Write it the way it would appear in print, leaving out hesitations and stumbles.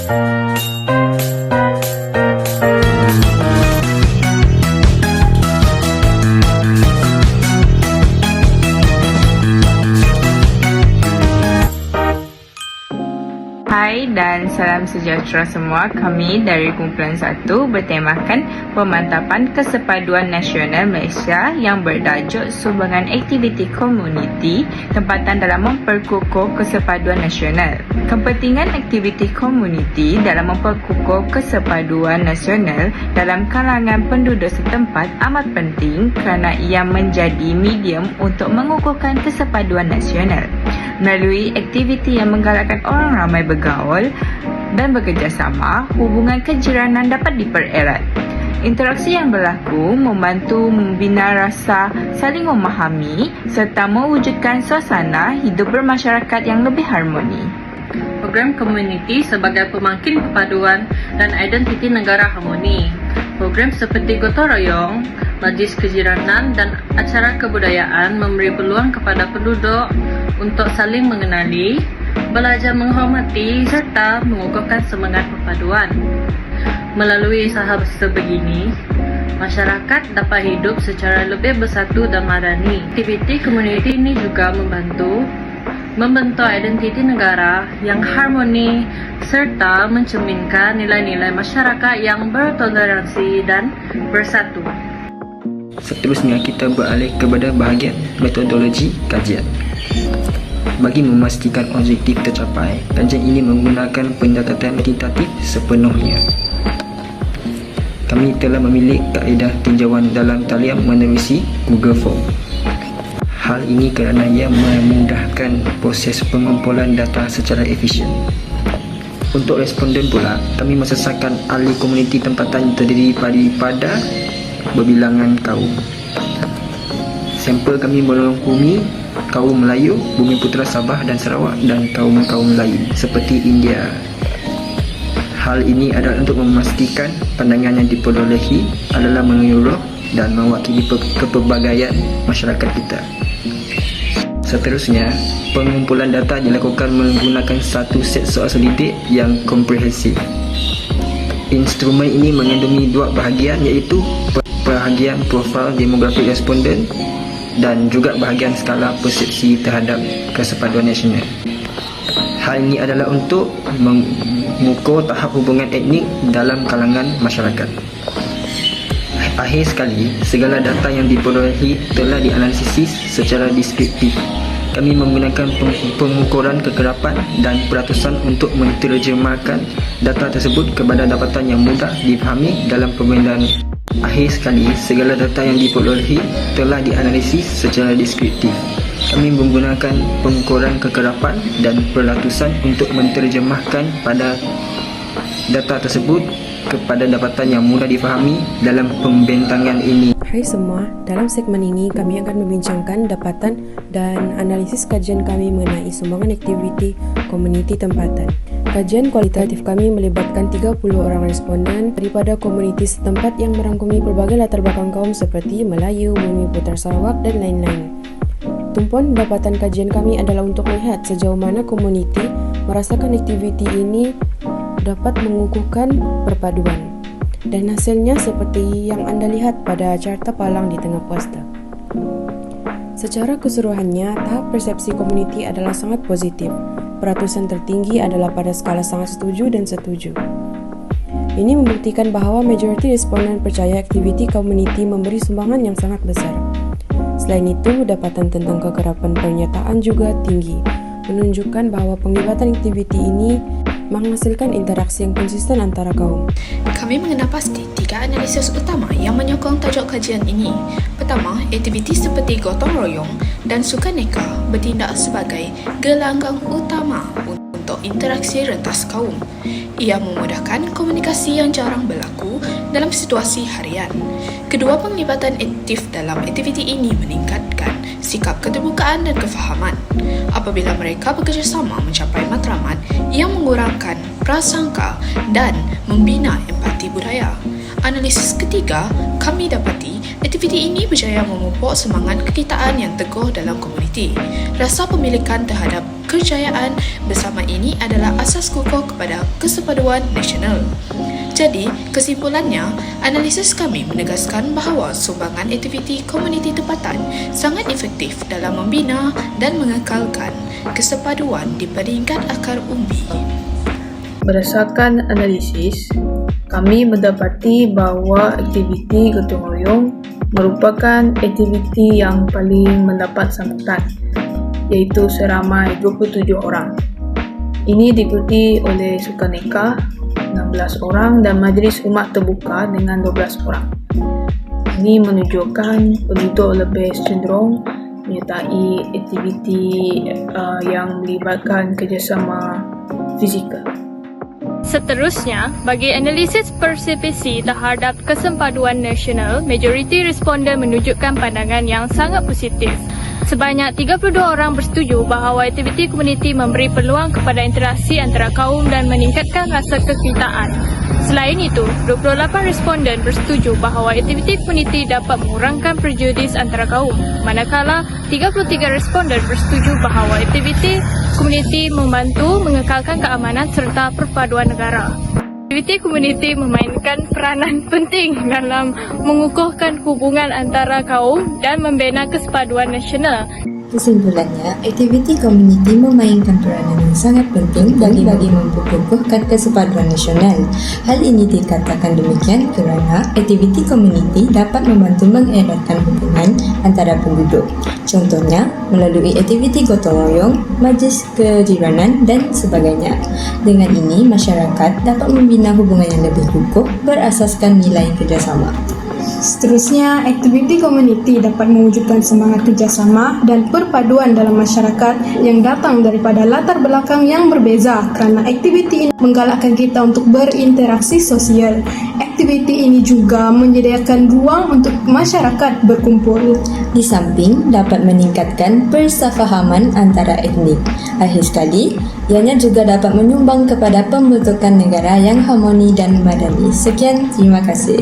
Hai dan salam sejahtera semua. Kami dari Kumpulan 1 bertemakan pemantapan kesepaduan nasional Malaysia yang bertajuk Sumbangan Aktiviti Komuniti Tempatan dalam memperkukuh kesepaduan nasional. Kepentingan aktiviti komuniti dalam memperkukuh kesepaduan nasional dalam kalangan penduduk setempat amat penting kerana ia menjadi medium untuk mengukuhkan kesepaduan nasional. Melalui aktiviti yang menggalakkan orang ramai bergaul dan bekerjasama, hubungan kejiranan dapat dipererat. Interaksi yang berlaku membantu membina rasa saling memahami serta mewujudkan suasana hidup bermasyarakat yang lebih harmoni. Program komuniti sebagai pemangkin kepaduan dan identiti negara harmoni. Program seperti gotong royong, majlis kejiranan dan acara kebudayaan memberi peluang kepada penduduk untuk saling mengenali, belajar menghormati serta mengukuhkan semangat perpaduan. Melalui usaha sebegini, masyarakat dapat hidup secara lebih bersatu dan madani. Aktiviti komuniti ini juga membentuk identiti negara yang harmoni serta mencerminkan nilai-nilai masyarakat yang bertoleransi dan bersatu. Seterusnya kita beralih kepada bahagian metodologi kajian. Bagi memastikan objektif tercapai, kajian ini menggunakan pendekatan kuantitatif sepenuhnya. Kami telah memilih kaedah tinjauan dalam talian menerusi Google Form. Hal ini kerana ia memudahkan proses pengumpulan data secara efisien. Untuk responden pula, kami mensesakan ahli komuniti tempatan terdiri daripada berbilangan kaum. Sampel kami merangkumi kaum Melayu, Bumiputera Sabah dan Sarawak dan kaum-kaum lain seperti India. Hal ini adalah untuk memastikan pandangan yang diperolehi adalah menyeluruh dan mewakili kepelbagaian masyarakat kita. Seterusnya, pengumpulan data dilakukan menggunakan satu set soal selidik yang komprehensif. Instrumen ini mengandungi dua bahagian iaitu bahagian profil demografi responden dan juga bahagian skala persepsi terhadap kesepaduan nasional. Hal ini adalah untuk mengukur tahap hubungan etnik dalam kalangan masyarakat. Akhir sekali, segala data yang diperolehi telah dianalisis secara deskriptif. Kami menggunakan pengukuran kekerapan dan peratusan untuk menterjemahkan data tersebut kepada dapatan yang mudah difahami dalam pembinaan. Akhir sekali, segala data yang diperolehi telah dianalisis secara deskriptif. Kami menggunakan pengukuran kekerapan dan peratusan untuk menterjemahkan pada data tersebut kepada dapatan yang mudah difahami dalam pembentangan ini. Hai semua, dalam segmen ini kami akan membincangkan dapatan dan analisis kajian kami mengenai sumbangan aktiviti komuniti tempatan. Kajian kualitatif kami melibatkan 30 orang responden daripada komuniti setempat yang merangkumi pelbagai latar belakang kaum seperti Melayu, Bumiputera Sarawak dan lain-lain. Tumpuan dapatan kajian kami adalah untuk melihat sejauh mana komuniti merasakan aktiviti ini dapat mengukuhkan perpaduan. Dan hasilnya seperti yang anda lihat pada carta palang di tengah poster. Secara keseluruhannya, tahap persepsi komuniti adalah sangat positif. Peratusan tertinggi adalah pada skala sangat setuju dan setuju. Ini membuktikan bahawa majoriti responden percaya aktiviti komuniti memberi sumbangan yang sangat besar. Selain itu, dapatan tentang kekerapan pernyataan juga tinggi, menunjukkan bahawa penglibatan aktiviti ini menghasilkan interaksi yang konsisten antara kaum. Kami mengenal pasti 3 analisis utama yang menyokong tajuk kajian ini. Pertama, aktiviti seperti gotong royong dan sukaneka bertindak sebagai gelanggang utama untuk interaksi rentas kaum. Ia memudahkan komunikasi yang jarang berlaku dalam situasi harian. Kedua, penglibatan aktif dalam aktiviti ini meningkatkan sikap keterbukaan dan kefahaman. Apabila mereka bekerjasama mencapai matlamat yang mengurangkan prasangka dan membina empati budaya. Analisis ketiga, kami dapati Aktiviti ini berjaya memupuk semangat kekitaan yang teguh dalam komuniti. Rasa pemilikan terhadap kejayaan bersama ini adalah asas kukuh kepada kesepaduan nasional. Jadi, kesimpulannya, analisis kami menegaskan bahawa sumbangan aktiviti komuniti tempatan sangat efektif dalam membina dan mengekalkan kesepaduan di peringkat akar umbi. Berdasarkan analisis, kami mendapati bahawa aktiviti gotong royong merupakan aktiviti yang paling mendapat sambutan, iaitu seramai 27 orang. Ini diikuti oleh Sukaneka 16 orang dan Majlis Umat Terbuka dengan 12 orang. Ini menunjukkan penduduk lebih cenderung menyertai aktiviti yang melibatkan kerjasama fizikal. Seterusnya, bagi analisis persepsi terhadap kesempaduan nasional, majoriti responden menunjukkan pandangan yang sangat positif. Sebanyak 32 orang bersetuju bahawa aktiviti komuniti memberi peluang kepada interaksi antara kaum dan meningkatkan rasa kekitaan. Selain itu, 28 responden bersetuju bahawa aktiviti komuniti dapat mengurangkan prejudis antara kaum, manakala 33 responden bersetuju bahawa aktiviti komuniti membantu mengekalkan keamanan serta perpaduan negara. Aktiviti komuniti memainkan peranan penting dalam mengukuhkan hubungan antara kaum dan membina kesepaduan nasional. Kesimpulannya, aktiviti komuniti memainkan peranan yang sangat penting bagi memperkukuhkan kesepaduan nasional. Hal ini dikatakan demikian kerana aktiviti komuniti dapat membantu mengeratkan hubungan antara penduduk. Contohnya, melalui aktiviti gotong royong, majlis kejiranan dan sebagainya. Dengan ini, masyarakat dapat membina hubungan yang lebih kukuh berasaskan nilai kerjasama. Seterusnya, aktiviti komuniti dapat mewujudkan semangat kerjasama dan perpaduan dalam masyarakat yang datang daripada latar belakang yang berbeza kerana aktiviti ini menggalakkan kita untuk berinteraksi sosial. Aktiviti ini juga menyediakan ruang untuk masyarakat berkumpul. Di samping dapat meningkatkan persefahaman antara etnik. Akhir sekali, ianya juga dapat menyumbang kepada pembentukan negara yang harmoni dan madani. Sekian, terima kasih.